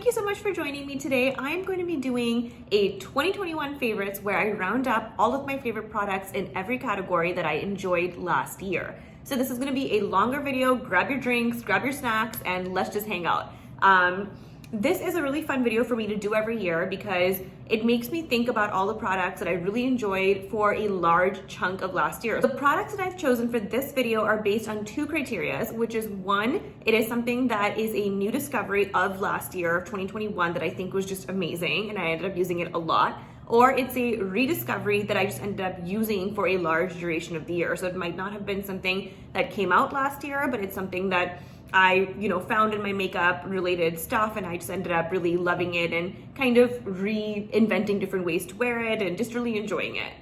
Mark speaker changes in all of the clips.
Speaker 1: you so much for joining me today. I'm going to be doing a 2021 favorites where I round up all of my favorite products in every category that I enjoyed last year. So this is going to be a longer video. Grab your drinks, grab your snacks, and let's just hang out. This is a really fun video for me to do every year because it makes me think about all the products that I really enjoyed for a large chunk of last year. The products that I've chosen for this video are based on two criteria, which is one, it is something that is a new discovery of last year, of 2021, that I think was just amazing and I ended up using it a lot. Or it's a rediscovery that I just ended up using for a large duration of the year. So it might not have been something that came out last year, but it's something that I, found in my makeup related stuff and I just ended up really loving it and kind of reinventing different ways to wear it and just really enjoying it.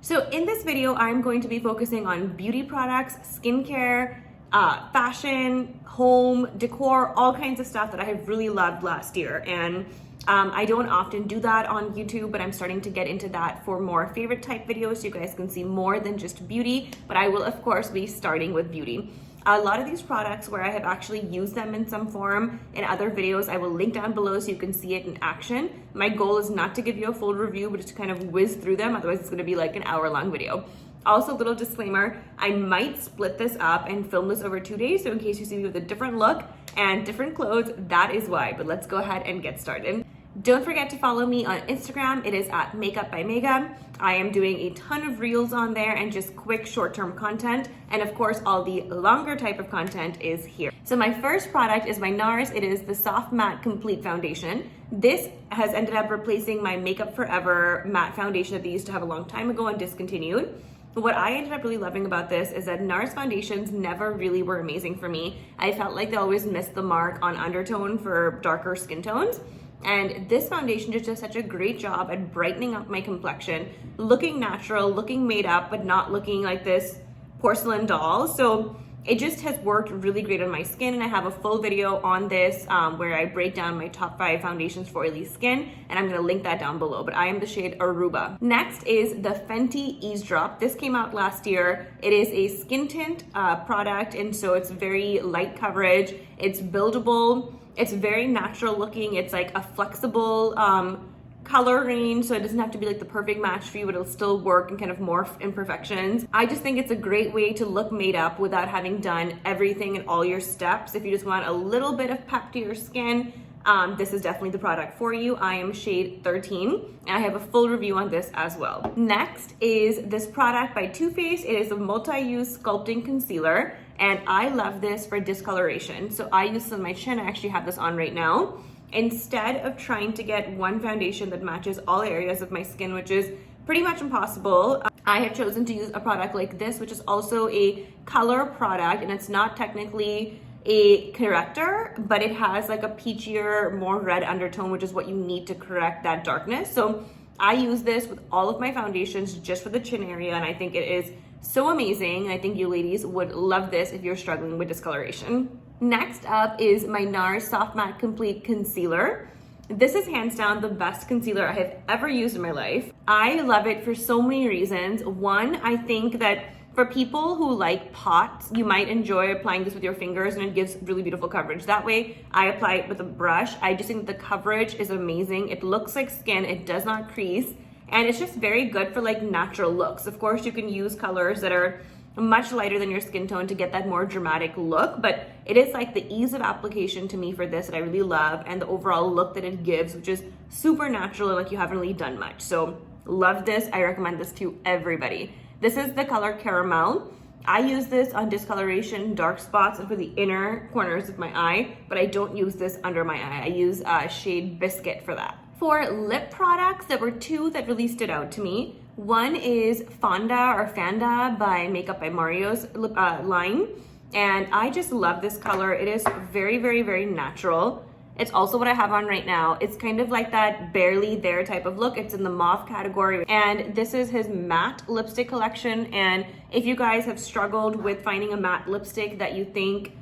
Speaker 1: So in this video, I'm going to be focusing on beauty products, skincare, fashion, home, decor, all kinds of stuff that I have really loved last year. And I don't often do that on YouTube, but I'm starting to get into that for more favorite type videos so you guys can see more than just beauty, but I will of course be starting with beauty. A lot of these products where I have actually used them in some form in other videos, I will link down below so you can see it in action. My goal is not to give you a full review, but just to kind of whiz through them. Otherwise it's gonna be like an hour-long video. Also, little disclaimer, I might split this up and film this over 2 days. So in case you see me with a different look and different clothes, that is why. But let's go ahead and get started. Don't forget to follow me on Instagram. It is at makeupbymegha. I am doing a ton of reels on there and just quick short-term content. And of course, all the longer type of content is here. So my first product is by NARS. It is the Soft Matte Complete Foundation. This has ended up replacing my Makeup Forever matte foundation that they used to have a long time ago and discontinued. But what I ended up really loving about this is that NARS foundations never really were amazing for me. I felt like they always missed the mark on undertone for darker skin tones. And this foundation just does such a great job at brightening up my complexion, looking natural, looking made up, but not looking like this porcelain doll. So it just has worked really great on my skin. And I have a full video on this where I break down my top 5 foundations for oily skin. And I'm gonna link that down below, but I am the shade Aruba. Next is the Fenty Eavesdrop. This came out last year. It is a skin tint product. And so it's very light coverage. It's buildable. It's very natural looking. It's like a flexible color range, so it doesn't have to be like the perfect match for you, but it'll still work and kind of morph imperfections. I just think it's a great way to look made up without having done everything and all your steps. If you just want a little bit of pep to your skin, this is definitely the product for you. I am shade 13, and I have a full review on this as well. Next is this product by Too Faced. It is a multi-use sculpting concealer. And I love this for discoloration. So I use this on my chin. I actually have this on right now. Instead of trying to get one foundation that matches all areas of my skin, which is pretty much impossible, I have chosen to use a product like this, which is also a color product. And it's not technically a corrector, but it has like a peachier, more red undertone, which is what you need to correct that darkness. So I use this with all of my foundations just for the chin area. And I think it is so amazing. I think you ladies would love this if you're struggling with discoloration. Next up is my NARS Soft Matte Complete Concealer. This is hands down the best concealer I have ever used in my life. I love it for so many reasons. One, I think that for people who like pots, you might enjoy applying this with your fingers and it gives really beautiful coverage. That way, I apply it with a brush. I just think the coverage is amazing. It looks like skin, it does not crease. And it's just very good for like natural looks. Of course, you can use colors that are much lighter than your skin tone to get that more dramatic look, but it is like the ease of application to me for this that I really love, and the overall look that it gives, which is super natural and like you haven't really done much. So love this. I recommend this to everybody. This is the color Caramel. I use this on discoloration, dark spots, and for the inner corners of my eye, but I don't use this under my eye. I use shade Biscuit for that. For lip products, there were two that really stood out to me. One is Fanda by Makeup by Mario's line. And I just love this color. It is very, very, very natural. It's also what I have on right now. It's kind of like that barely there type of look. It's in the mauve category. And this is his matte lipstick collection. And if you guys have struggled with finding a matte lipstick that you think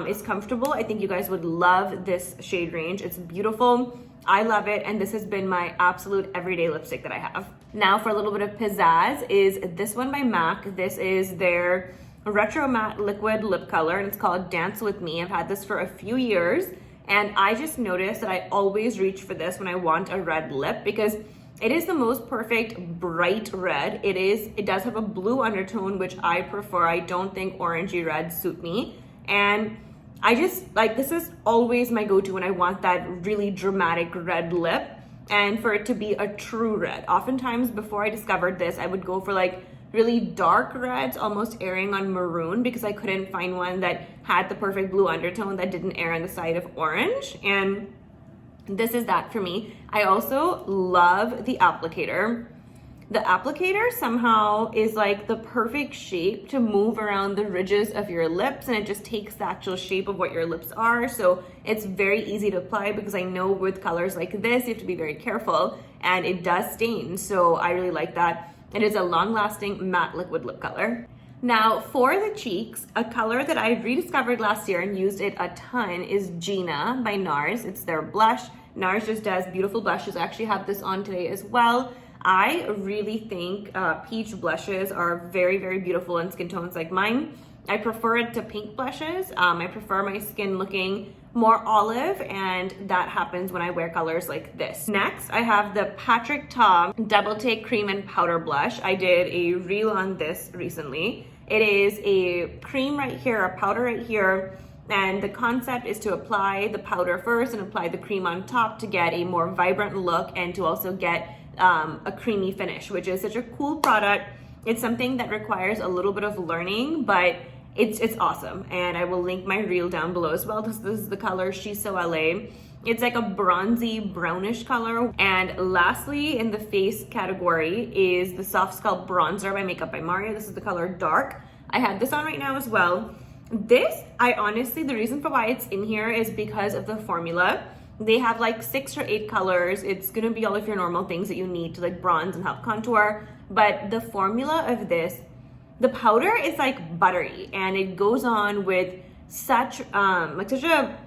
Speaker 1: is comfortable, I think you guys would love this shade range. It's beautiful. I love it, and this has been my absolute everyday lipstick that I have. Now for a little bit of pizzazz is this one by MAC. This is their Retro Matte Liquid Lip Color, and it's called Dance With Me. I've had this for a few years, And I just noticed that I always reach for this when I want a red lip because it is the most perfect bright red. It does have a blue undertone, which I prefer. I don't think orangey reds suit me. And I just like, this is always my go-to when I want that really dramatic red lip and for it to be a true red. Oftentimes before I discovered this, I would go for like really dark reds, almost erring on maroon, because I couldn't find one that had the perfect blue undertone that didn't err on the side of orange. And this is that for me. I also love the applicator. The applicator somehow is like the perfect shape to move around the ridges of your lips, and it just takes the actual shape of what your lips are. So it's very easy to apply because I know with colors like this, you have to be very careful and it does stain. So I really like that. It is a long-lasting matte liquid lip color. Now for the cheeks, a color that I rediscovered last year and used it a ton is Gina by NARS. It's their blush. NARS just does beautiful blushes. I actually have this on today as well. I really think peach blushes are very, very beautiful in skin tones like mine. I prefer it to pink blushes. I prefer my skin looking more olive, and that happens when I wear colors like this. Next, I have the Patrick Ta Double Take Cream and Powder Blush. I did a reel on this recently. It is a cream right here, a powder right here, and the concept is to apply the powder first and apply the cream on top to get a more vibrant look and to also get a creamy finish, which is such a cool product. It's something that requires a little bit of learning, but it's awesome, and I will link my reel down below as well. This is the color She's So LA. It's like a bronzy brownish color. And lastly, in the face category is the Soft Sculpt Bronzer by Makeup by Mario. This is the color Dark. I have this on right now as well. This, I honestly, the reason for why it's in here is because of the formula. They have like 6 or 8 colors. It's gonna be all of your normal things that you need to like bronze and help contour. But the formula of this, the powder is like buttery, and it goes on with such such a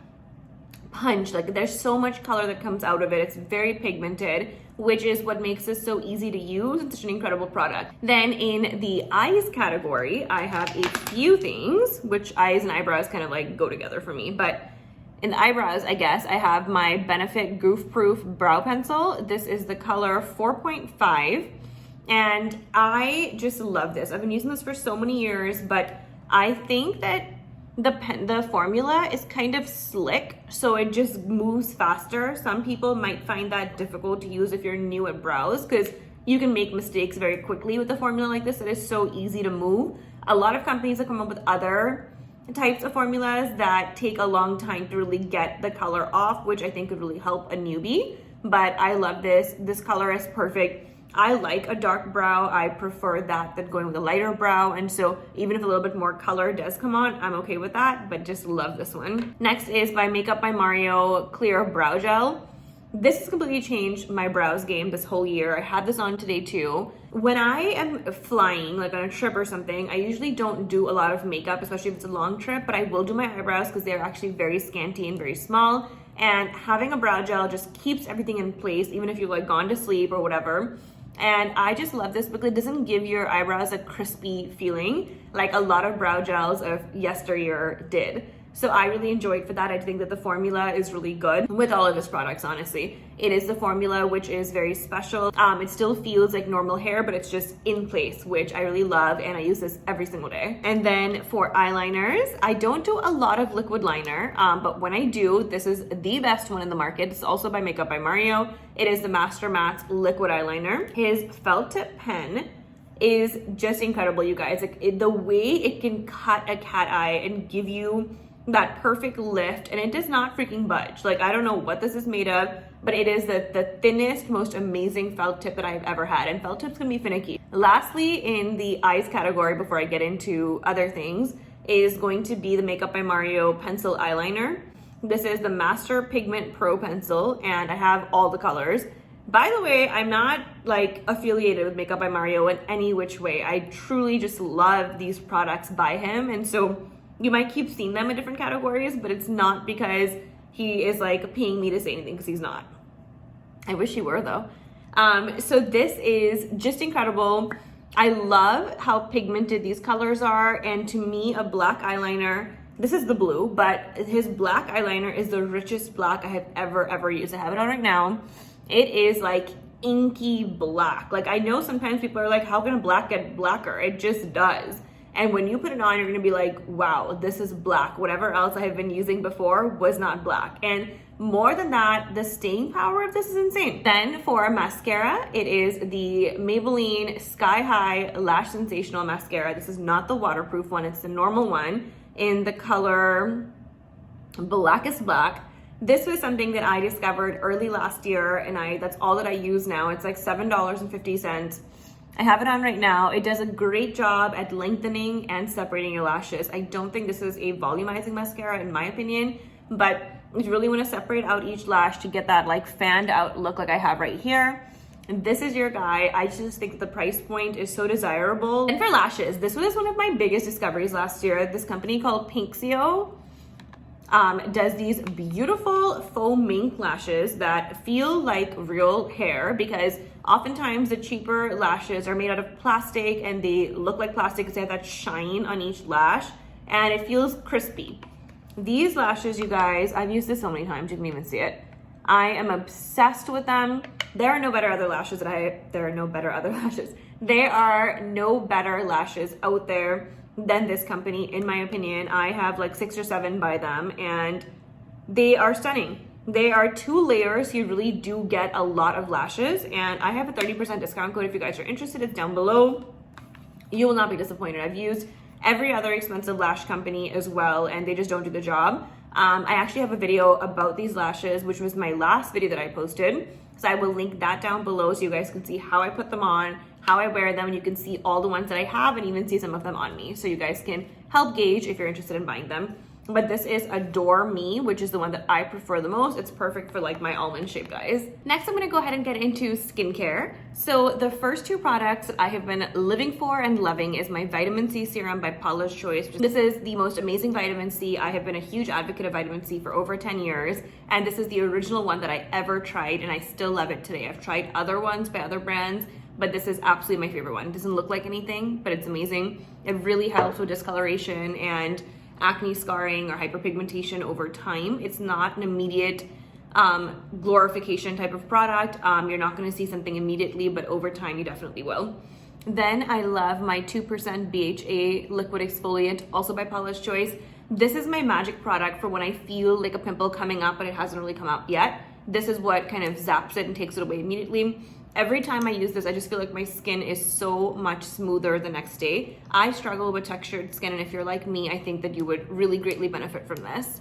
Speaker 1: punch. Like there's so much color that comes out of it. It's very pigmented, which is what makes this so easy to use. It's such an incredible product. Then in the eyes category, I have a few things, which eyes and eyebrows kind of like go together for me. But in the eyebrows, I guess, I have my Benefit Goof Proof Brow Pencil. This is the color 4.5. And I just love this. I've been using this for so many years, but I think that the formula is kind of slick, so it just moves faster. Some people might find that difficult to use if you're new at brows, because you can make mistakes very quickly with a formula like this. It is so easy to move. A lot of companies have come up with other types of formulas that take a long time to really get the color off, which I think could really help a newbie. But I love this. This color is perfect. I like a dark brow. I prefer that than going with a lighter brow. And so even if a little bit more color does come on, I'm okay with that, but just love this one. Next is by Makeup by Mario Clear Brow Gel. This has completely changed my brows game this whole year. I had this on today too. When I am flying, like on a trip or something, I usually don't do a lot of makeup, especially if it's a long trip, but I will do my eyebrows because they're actually very scanty and very small. And having a brow gel just keeps everything in place, even if you've like gone to sleep or whatever. And I just love this because it doesn't give your eyebrows a crispy feeling like a lot of brow gels of yesteryear did. So I really enjoyed for that. I think that the formula is really good with all of his products, honestly. It is the formula, which is very special. It still feels like normal hair, but it's just in place, which I really love, and I use this every single day. And then for eyeliners, I don't do a lot of liquid liner, but when I do, this is the best one in the market. It's also by Makeup by Mario. It is the Master Matte's liquid eyeliner. His felt tip pen is just incredible, you guys. Like the way it can cut a cat eye and give you that perfect lift, and it does not freaking budge. Like I don't know what this is made of, but it is the thinnest, most amazing felt tip that I've ever had, and felt tips can be finicky. Lastly, in the eyes category, before I get into other things, is going to be the Makeup by Mario pencil eyeliner. This is the Master Pigment Pro pencil, and I have all the colors. By the way, I'm not like affiliated with Makeup by Mario in any which way. I truly just love these products by him, and so you might keep seeing them in different categories, but it's not because he is like paying me to say anything, because he's not. I wish he were though. So this is just incredible. I love how pigmented these colors are, and to me, a black eyeliner This is the blue, but his black eyeliner is the richest black I have ever used. I have it on right now. It is like inky black. Like, I know sometimes people are like, how can a black get blacker? It just does. And when you put it on, you're gonna be like, wow, this is black. Whatever else I have been using before was not black. And more than that, the staying power of this is insane. Then for mascara, it is the Maybelline Sky High Lash Sensational Mascara. This is not the waterproof one, it's the normal one in the color Blackest Black. This was something that I discovered early last year, and that's all that I use now. It's like $7.50. I have it on right now. It does a great job at lengthening and separating your lashes. I don't think this is a volumizing mascara in my opinion, but if you really want to separate out each lash to get that like fanned out look like I have right here, this is your guy. I just think the price point is so desirable. And for lashes, this was one of my biggest discoveries last year. This company called Pinxio does these beautiful faux mink lashes that feel like real hair, because oftentimes the cheaper lashes are made out of plastic and they look like plastic because they have that shine on each lash and it feels crispy. These lashes, you guys, I've used this so many times, you can even see it. I am obsessed with them. There are no better other lashes there are no better other lashes. There are no better lashes out there than this company, in my opinion. I have like 6 or 7 by them and they are stunning. They are 2 layers. You really do get a lot of lashes, and I have a 30% discount code if you guys are interested. It's down below. You will not be disappointed. I've used every other expensive lash company as well, and they just don't do the job. I actually have a video about these lashes, which was my last video that I posted. So I will link that down below so you guys can see how I put them on, how I wear them, and you can see all the ones that I have and even see some of them on me. So you guys can help gauge if you're interested in buying them. But this is Adore Me, which is the one that I prefer the most. It's perfect for like my almond shape, guys. Next, I'm gonna go ahead and get into skincare. So the first 2 products that I have been living for and loving is my Vitamin C Serum by Paula's Choice. This is the most amazing vitamin C. I have been a huge advocate of vitamin C for over 10 years. And this is the original one that I ever tried, and I still love it today. I've tried other ones by other brands, but this is absolutely my favorite one. It doesn't look like anything, but it's amazing. It really helps with discoloration and acne scarring or hyperpigmentation over time. It's not an immediate glorification type of product. You're not going to see something immediately, but over time you definitely will. Then I love my 2% BHA liquid exfoliant, also by Paula's Choice. This is my magic product for when I feel like a pimple coming up but it hasn't really come up yet. This is what kind of zaps it and takes it away immediately. Every time I use this, I just feel like my skin is so much smoother the next day. I struggle with textured skin, and if you're like me, I think that you would really greatly benefit from this.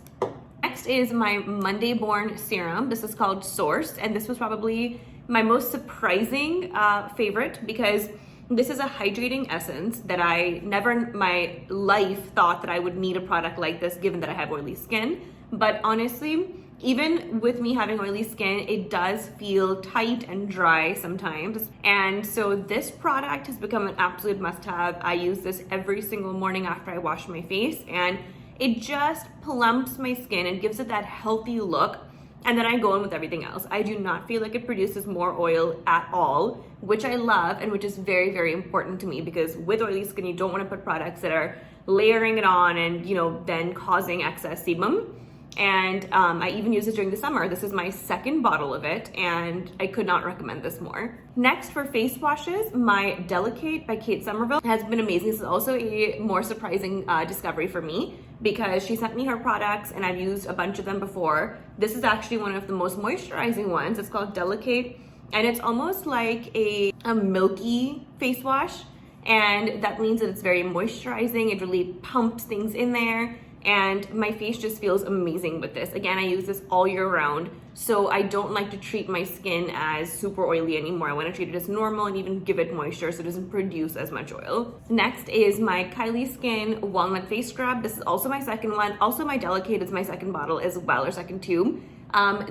Speaker 1: Next is my Monday Born Serum. This is called Source, and this was probably my most surprising favorite, because this is a hydrating essence that I never in my life thought that I would need a product like this, given that I have oily skin. But honestly, even with me having oily skin, it does feel tight and dry sometimes. And so this product has become an absolute must-have. I use this every single morning after I wash my face, and it just plumps my skin and gives it that healthy look. And then I go in with everything else. I do not feel like it produces more oil at all, which I love and which is very, very important to me, because with oily skin, you don't want to put products that are layering it on and, you know, then causing excess sebum. And I even use this during the summer. This is my 2nd bottle of it, and I could not recommend this more. Next, for face washes, my Delicate by Kate Somerville has been amazing. This is also a more surprising discovery for me, because she sent me her products and I've used a bunch of them before. This is actually one of the most moisturizing ones. It's called Delicate, and it's almost like a milky face wash, and that means that it's very moisturizing. It really pumps things in there. And my face just feels amazing with this. Again, I use this all year round, so I don't like to treat my skin as super oily anymore. I want to treat it as normal and even give it moisture so it doesn't produce as much oil. Next is my Kylie Skin Walnut Face Scrub. This is also my 2nd one. Also my Delicate is my 2nd bottle as well, or 2nd tube.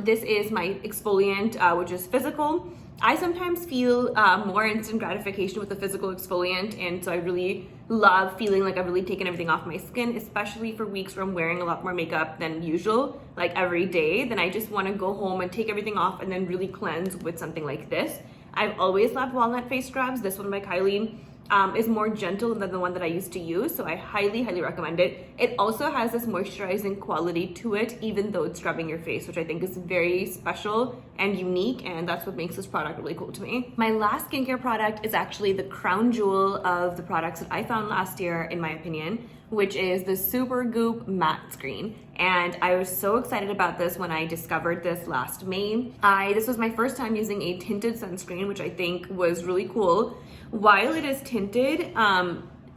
Speaker 1: This is my exfoliant, which is physical. I sometimes feel more instant gratification with the physical exfoliant, and so I really love feeling like I've really taken everything off my skin, especially for weeks where I'm wearing a lot more makeup than usual, like every day. Then I just want to go home and take everything off and then really cleanse with something like this. I've always loved walnut face scrubs. This one by Kylie is more gentle than the one that I used to use, so I highly, highly recommend it. It also has this moisturizing quality to it, even though it's scrubbing your face, which I think is very special and unique, and that's what makes this product really cool to me. My last skincare product is actually the crown jewel of the products that I found last year, in my opinion, which is the Supergoop Matte Screen. And I was so excited about this when I discovered this last May. This was my first time using a tinted sunscreen, which I think was really cool. While it is tinted,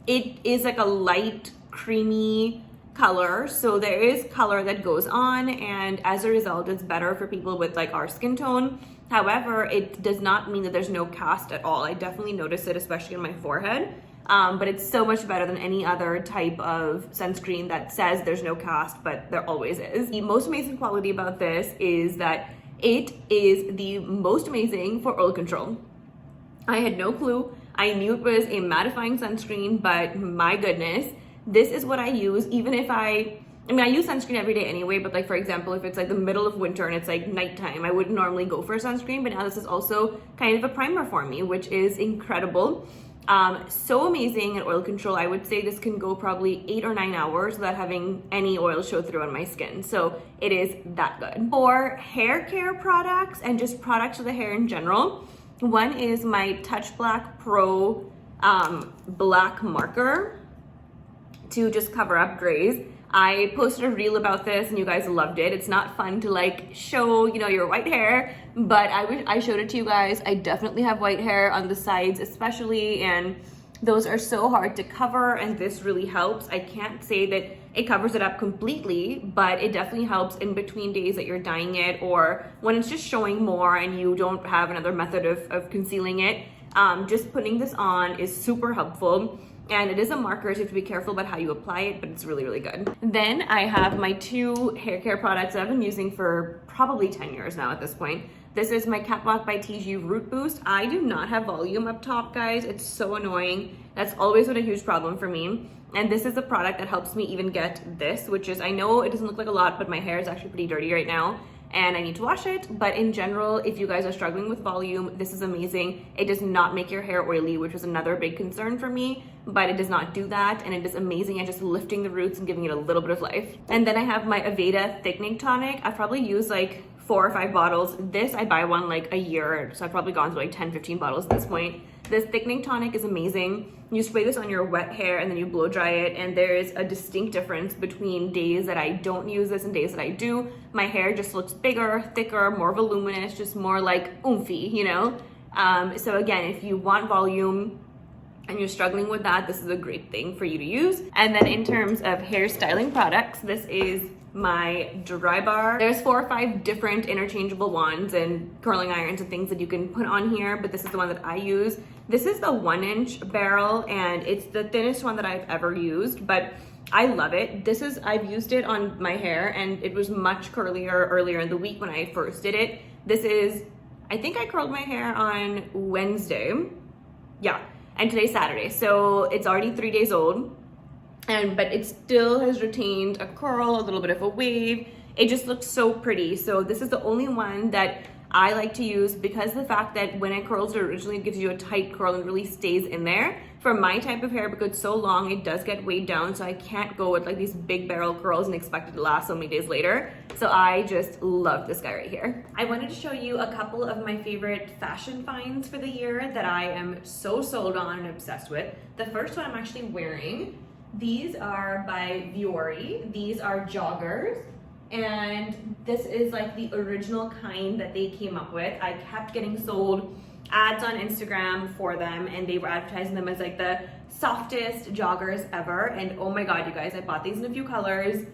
Speaker 1: it is like a light, creamy color. So there is color that goes on, and as a result, it's better for people with like our skin tone. However, it does not mean that there's no cast at all. I definitely notice it, especially on my forehead. But it's so much better than any other type of sunscreen that says there's no cast, but there always is. The most amazing quality about this is that it is the most amazing for oil control. I had no clue. I knew it was a mattifying sunscreen, but my goodness, this is what I use. Even if I use sunscreen every day anyway, but like, for example, if it's like the middle of winter and it's like nighttime, I wouldn't normally go for a sunscreen, but now this is also kind of a primer for me, which is incredible. So amazing at oil control. I would say this can go probably 8 or 9 hours without having any oil show through on my skin. So it is that good. For hair care products and just products for the hair in general, one is my Touch Black Pro black marker to just cover up grays. I posted a reel about this and you guys loved it. It's not fun to like show, you know, your white hair, but I wish I showed it to you guys. I definitely have white hair on the sides especially, and those are so hard to cover, and this really helps. I can't say that it covers it up completely, but it definitely helps in between days that you're dyeing it or when it's just showing more and you don't have another method of concealing it. Just putting this on is super helpful. And it is a marker, so you have to be careful about how you apply it, but it's really, really good. Then I have my two hair care products that I've been using for probably 10 years now at this point. This is my Catwalk by TG Root Boost. I do not have volume up top, guys. It's so annoying. That's always been a huge problem for me. And this is a product that helps me even get this, which is, I know it doesn't look like a lot, but my hair is actually pretty dirty right now and I need to wash it. But in general, if you guys are struggling with volume, this is amazing. It does not make your hair oily, which was another big concern for me, but it does not do that. And it is amazing at just lifting the roots and giving it a little bit of life. And then I have my Aveda Thickening Tonic. I've probably used like 4 or 5 bottles. This, I buy one like a year, so I've probably gone through like 10, 15 bottles at this point. This thickening tonic is amazing. You spray this on your wet hair and then you blow dry it, and there is a distinct difference between days that I don't use this and days that I do. My hair just looks bigger, thicker, more voluminous, just more like oomphy, you know? So again, if you want volume and you're struggling with that, this is a great thing for you to use. And then in terms of hair styling products, this is my Dry Bar. There's 4 or 5 different interchangeable wands and curling irons and things that you can put on here, but this is the one that I use. This is the 1-inch barrel, and it's the thinnest one that I've ever used, but I love it. I've used it on my hair, and it was much curlier earlier in the week when I first did it. I think I curled my hair on Wednesday. Yeah, and today's Saturday, so it's already 3 days old. But it still has retained a curl, a little bit of a wave. It just looks so pretty. So this is the only one that I like to use because the fact that when it curls, it originally gives you a tight curl and really stays in there. For my type of hair, because it's so long, it does get weighed down, so I can't go with like these big barrel curls and expect it to last so many days later. So I just love this guy right here. I wanted to show you a couple of my favorite fashion finds for the year that I am so sold on and obsessed with. The first one I'm actually wearing. These are by Vuori. These are joggers, and this is like the original kind that they came up with. I kept getting sold ads on Instagram for them, and they were advertising them as like the softest joggers ever. And oh my god, you guys, I bought these in a few colors.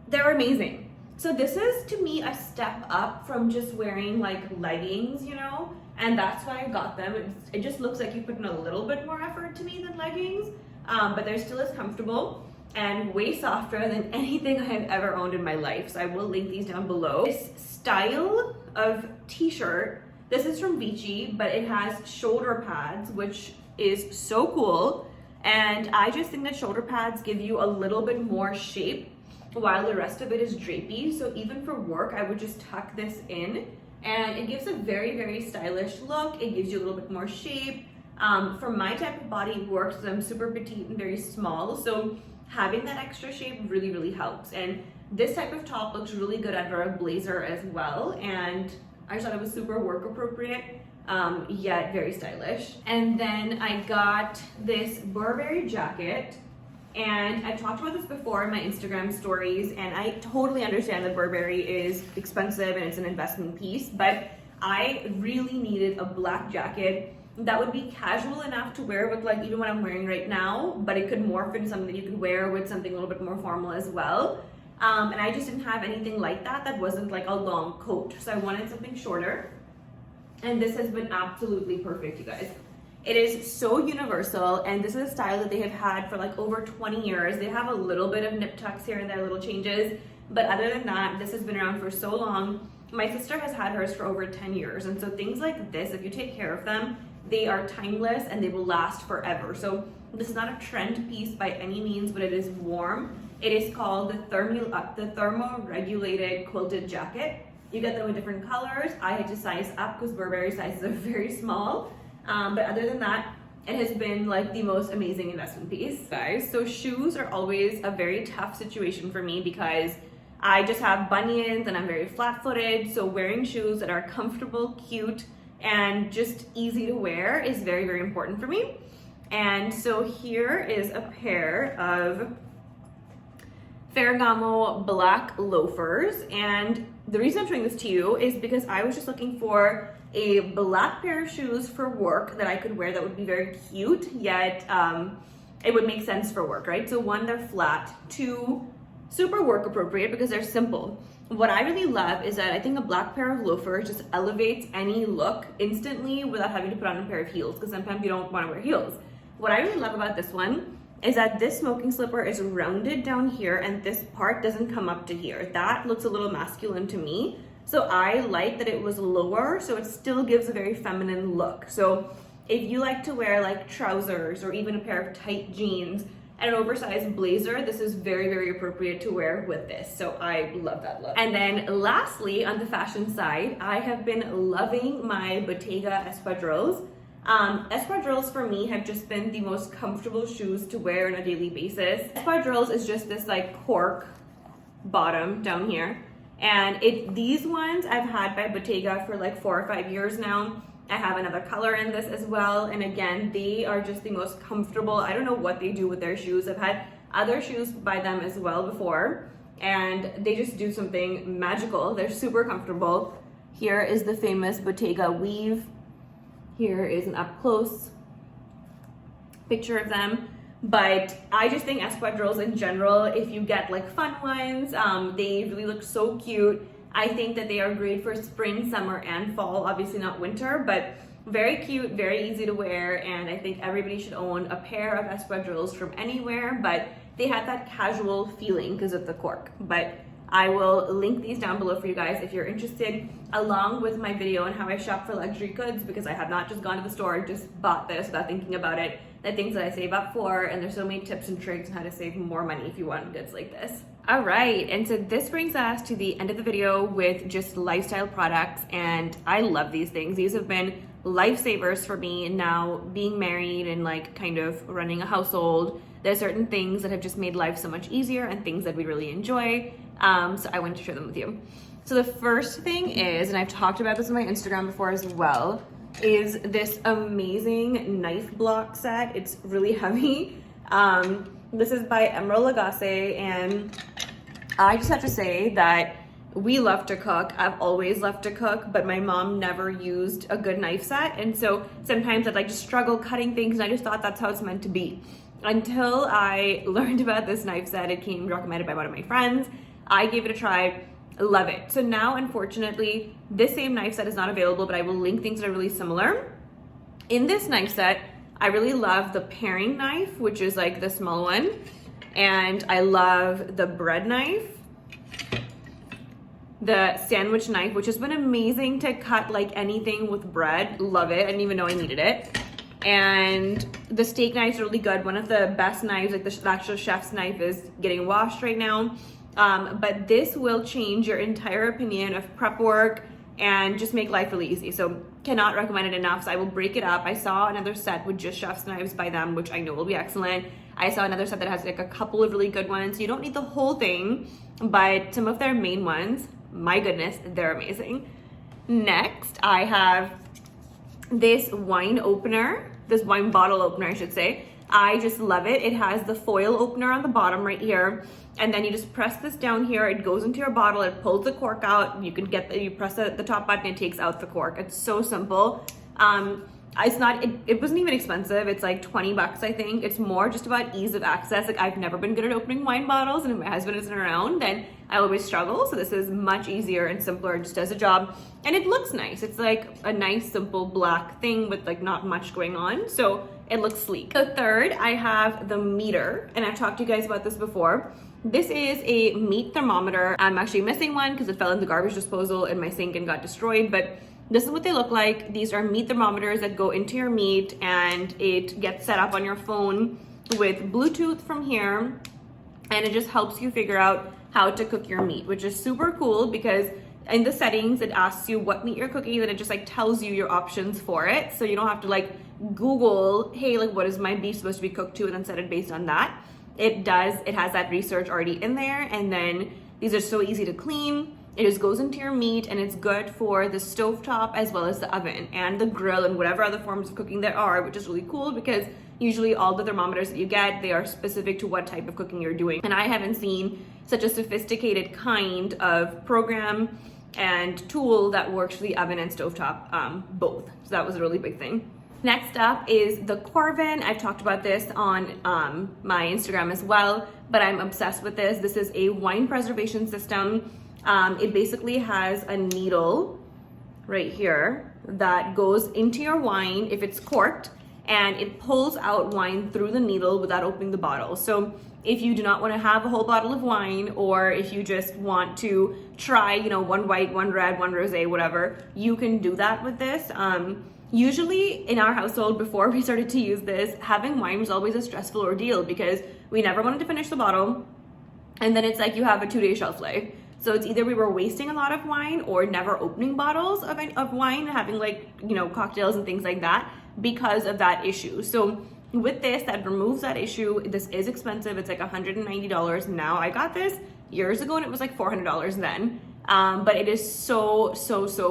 Speaker 1: They're amazing. So this is, to me, a step up from just wearing like leggings, you know, and that's why I got them. It just looks like you put in a little bit more effort to me than leggings. But they're still as comfortable and way softer than anything I've ever owned in my life. So I will link these down below. This style of t-shirt, this is from Vici, but it has shoulder pads, which is so cool. And I just think that shoulder pads give you a little bit more shape while the rest of it is drapey. So even for work, I would just tuck this in, and it gives a very, very stylish look. It gives you a little bit more shape. For my type of body, it works because I'm super petite and very small. So having that extra shape really, really helps. And this type of top looks really good under a blazer as well. And I just thought it was super work appropriate, yet very stylish. And then I got this Burberry jacket. And I've talked about this before in my Instagram stories, and I totally understand that Burberry is expensive and it's an investment piece, but I really needed a black jacket that would be casual enough to wear with like even what I'm wearing right now, but it could morph into something that you could wear with something a little bit more formal as well. And I just didn't have anything like that wasn't like a long coat. So I wanted something shorter. And this has been absolutely perfect, you guys. It is so universal, and this is a style that they have had for like over 20 years. They have a little bit of nip tucks here and there, little changes, but other than that, this has been around for so long. My sister has had hers for over 10 years, and so things like this, if you take care of them, they are timeless and they will last forever. So this is not a trend piece by any means, but it is warm. It is called the thermo-regulated quilted jacket. You get them in different colors. I had to size up because Burberry sizes are very small. But other than that, it has been like the most amazing investment piece, guys. So shoes are always a very tough situation for me because I just have bunions and I'm very flat-footed. So wearing shoes that are comfortable, cute, and just easy to wear is very, very important for me. And so here is a pair of Ferragamo black loafers. And the reason I'm showing this to you is because I was just looking for a black pair of shoes for work that I could wear that would be very cute, yet it would make sense for work, right? So one, they're flat. Two, super work appropriate because they're simple. What I really love is that I think a black pair of loafers just elevates any look instantly without having to put on a pair of heels, because sometimes you don't want to wear heels. What I really love about this one is that this smoking slipper is rounded down here and this part doesn't come up to here. That looks a little masculine to me. So I like that it was lower, so it still gives a very feminine look. So if you like to wear like trousers or even a pair of tight jeans and an oversized blazer, this is very, very appropriate to wear with this. So I love that look. And then lastly, on the fashion side, I have been loving my Bottega Espadrilles. Espadrilles for me have just been the most comfortable shoes to wear on a daily basis. Espadrilles is just this like cork bottom down here. And these ones I've had by Bottega for like 4 or 5 years now. I have another color in this as well. And again, they are just the most comfortable. I don't know what they do with their shoes. I've had other shoes by them as well before, and they just do something magical. They're super comfortable. Here is the famous Bottega weave. Here is an up close picture of them. But I just think espadrilles in general, if you get like fun ones, they really look so cute. I think that they are great for spring, summer, and fall. Obviously not winter, but very cute, very easy to wear. And I think everybody should own a pair of espadrilles from anywhere, but they have that casual feeling because of the cork. But I will link these down below for you guys if you're interested, along with my video on how I shop for luxury goods, because I have not just gone to the store and just bought this without thinking about it. The things that I save up for, and there's so many tips and tricks on how to save more money if you want goods like this. All right, and so this brings us to the end of the video with just lifestyle products, and I love these things. These have been lifesavers for me now, being married and like kind of running a household. There's certain things that have just made life so much easier and things that we really enjoy. So I wanted to share them with you. So the first thing is, and I've talked about this on my Instagram before as well, is this amazing knife block set. It's really heavy. This is by Emerald Lagasse, and I just have to say that we love to cook. I've always loved to cook, but my mom never used a good knife set, and so sometimes I'd like to struggle cutting things, and I just thought that's how it's meant to be. Until I learned about this knife set, it came recommended by one of my friends. I gave it a try. Love it. So now, unfortunately, this same knife set is not available, but I will link things that are really similar. In this knife set, I really love the paring knife, which is like the small one. And I love the bread knife, the sandwich knife, which has been amazing to cut like anything with bread. Love it. I didn't even know I needed it. And the steak knives are really good. One of the best knives, like the actual chef's knife, is getting washed right now. But this will change your entire opinion of prep work, and just make life really easy. So cannot recommend it enough. So I will break it up. I saw another set with just chef's knives by them, which I know will be excellent. I saw another set that has like a couple of really good ones. You don't need the whole thing, but some of their main ones, my goodness, they're amazing. Next, I have this wine opener, this wine bottle opener, I should say. I just love it. It has the foil opener on the bottom right here. And then you just press this down here. It goes into your bottle. It pulls the cork out. You can get you press the top button. It takes out the cork. It's so simple. It's not. It wasn't even expensive. It's like 20 bucks, I think. It's more just about ease of access. Like, I've never been good at opening wine bottles, and if my husband isn't around, then I always struggle. So this is much easier and simpler. It just does a job, and it looks nice. It's like a nice simple black thing with like not much going on. So it looks sleek. The third, I have the meter, and I've talked to you guys about this before. This is a meat thermometer. I'm actually missing one because it fell in the garbage disposal in my sink and got destroyed, but this is what they look like. These are meat thermometers that go into your meat, and it gets set up on your phone with Bluetooth from here, and it just helps you figure out how to cook your meat, which is super cool because in the settings, it asks you what meat you're cooking, and it just like tells you your options for it. So you don't have to like Google, hey, like what is my beef supposed to be cooked to, and then set it based on that. It has that research already in there, and then these are so easy to clean. It just goes into your meat, and it's good for the stovetop as well as the oven and the grill and whatever other forms of cooking there are, which is really cool because usually all the thermometers that you get, they are specific to what type of cooking you're doing. And I haven't seen such a sophisticated kind of program and tool that works for the oven and stovetop, both. So that was a really big thing. Next up is the Corvin. I've talked about this on my Instagram as well, but I'm obsessed with this. This is a wine preservation system. It basically has a needle right here that goes into your wine if it's corked, and it pulls out wine through the needle without opening the bottle. So if you do not want to have a whole bottle of wine, or if you just want to try, you know, one white, one red, one rosé, whatever, you can do that with this. Usually in our household, before we started to use this, having wine was always a stressful ordeal because we never wanted to finish the bottle, and then it's like you have a 2-day shelf life. So it's either we were wasting a lot of wine or never opening bottles of wine, having like, you know, cocktails and things like that because of that issue. So with this, that removes that issue. This is expensive. It's like $190 now. I got this years ago and it was like $400 then. But it is so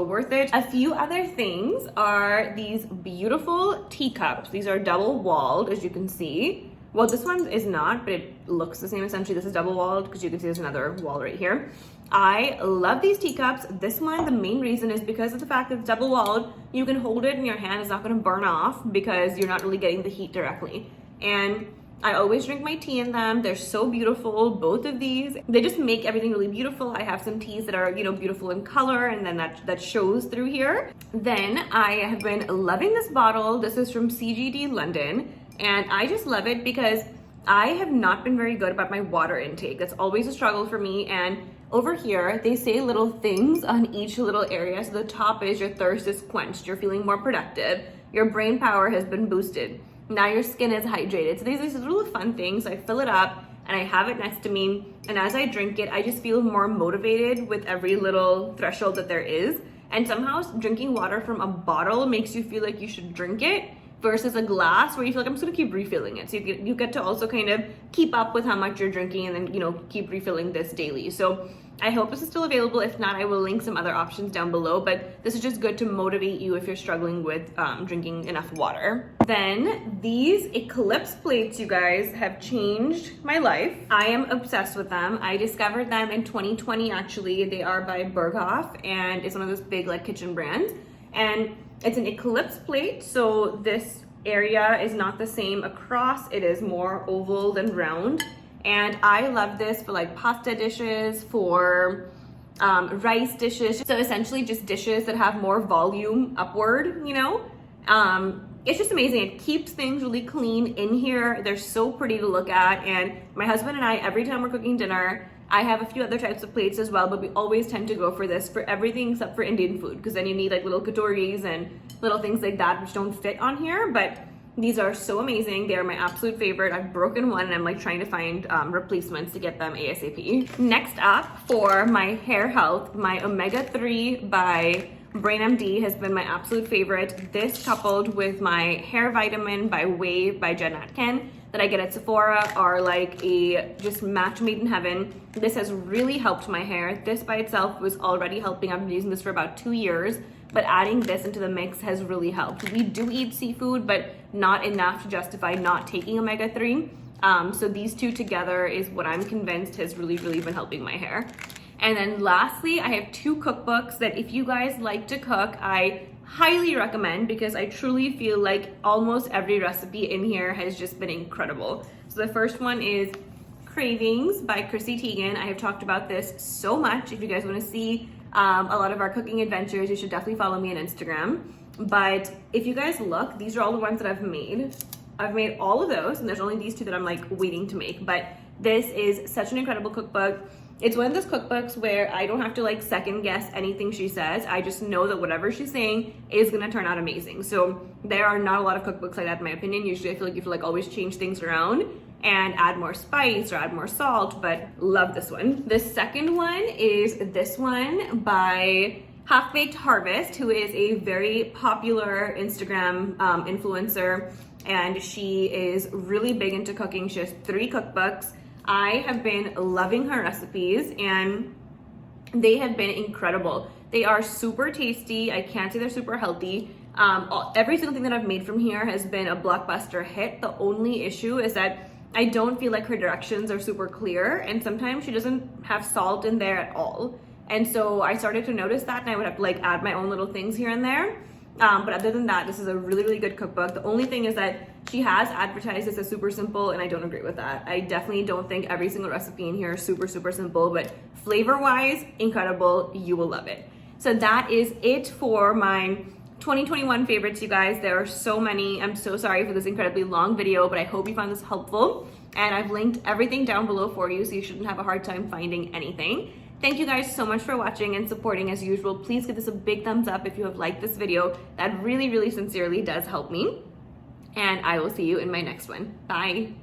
Speaker 1: worth it. A few other things are these beautiful teacups. These are double walled, as you can see. Well, this one is not, but it looks the same essentially. This is double walled because you can see there's another wall right here. I love these teacups. This one, the main reason is because of the fact that it's double walled. You can hold it in your hand. It's not going to burn off because you're not really getting the heat directly. And I always drink my tea in them. They're so beautiful, both of these. They just make everything really beautiful. I have some teas that are, you know, beautiful in color, and then that shows through here. Then I have been loving this bottle. This is from CGD London, and I just love it because I have not been very good about my water intake. That's always a struggle for me. And over here, they say little things on each little area. So the top is your thirst is quenched. You're feeling more productive. Your brain power has been boosted. Now your skin is hydrated. So these are little fun things. I fill it up and I have it next to me. And as I drink it, I just feel more motivated with every little threshold that there is. And somehow drinking water from a bottle makes you feel like you should drink it versus a glass where you feel like I'm just gonna keep refilling it. So you get to also kind of keep up with how much you're drinking and then, you know, keep refilling this daily. So I hope this is still available. If not, I will link some other options down below, but this is just good to motivate you if you're struggling with drinking enough water. Then these Eclipse plates, you guys, have changed my life. I am obsessed with them. I discovered them in 2020, actually. They are by Berghoff, and it's one of those big like kitchen brands. And it's an Eclipse plate, so this area is not the same across. It is more oval than round. And I love this for like pasta dishes, for rice dishes. So essentially just dishes that have more volume upward, you know? It's just amazing. It keeps things really clean in here. They're so pretty to look at. And my husband and I, every time we're cooking dinner, I have a few other types of plates as well, but we always tend to go for this for everything except for Indian food, because then you need like little katoris and little things like that which don't fit on here. But These are so amazing. They are my absolute favorite. I've broken one and I'm like trying to find replacements to get them ASAP. Next up, for my hair health, my Omega 3 by Brain MD has been my absolute favorite. This coupled with my hair vitamin by Wave by Jen Atkin that I get at Sephora are like a just match made in heaven. This has really helped my hair. This by itself was already helping. I've been using this for about 2 years, but adding this into the mix has really helped. We do eat seafood, but not enough to justify not taking Omega 3. So these two together is what I'm convinced has really been helping my hair. And then lastly, I have 2 cookbooks that if you guys like to cook, I highly recommend, because I truly feel like almost every recipe in here has just been incredible. So the first one is Cravings by Chrissy Teigen. I have talked about this so much. If you guys want to see a lot of our cooking adventures, you should definitely follow me on Instagram. But if you guys look, these are all the ones that I've made. I've made all of those, and there's only these 2 that I'm like waiting to make. But this is such an incredible cookbook. It's one of those cookbooks where I don't have to like second guess anything she says. I just know that whatever she's saying is gonna turn out amazing. So there are not a lot of cookbooks like that in my opinion. Usually I feel like you have to like always change things around and add more spice or add more salt, but love this one. The second one is this one by Half Baked Harvest, who is a very popular Instagram influencer, and she is really big into cooking. She has 3 cookbooks. I have been loving her recipes and they have been incredible. They are super tasty. I can't say they're super healthy. Every single thing that I've made from here has been a blockbuster hit. The only issue is that I don't feel like her directions are super clear, and sometimes she doesn't have salt in there at all. And so I started to notice that, and I would have to like add my own little things here and there. But other than that, this is a really good cookbook. The only thing is that she has advertised this as super simple, and I don't agree with that. I definitely don't think every single recipe in here is super simple, but flavor-wise, incredible. You will love it. So that is it for my 2021 favorites, you guys. There are so many. I'm so sorry for this incredibly long video, but I hope you found this helpful. And I've linked everything down below for you, so you shouldn't have a hard time finding anything. Thank you guys so much for watching and supporting as usual. Please give this a big thumbs up if you have liked this video. That really sincerely does help me. And I will see you in my next one. Bye.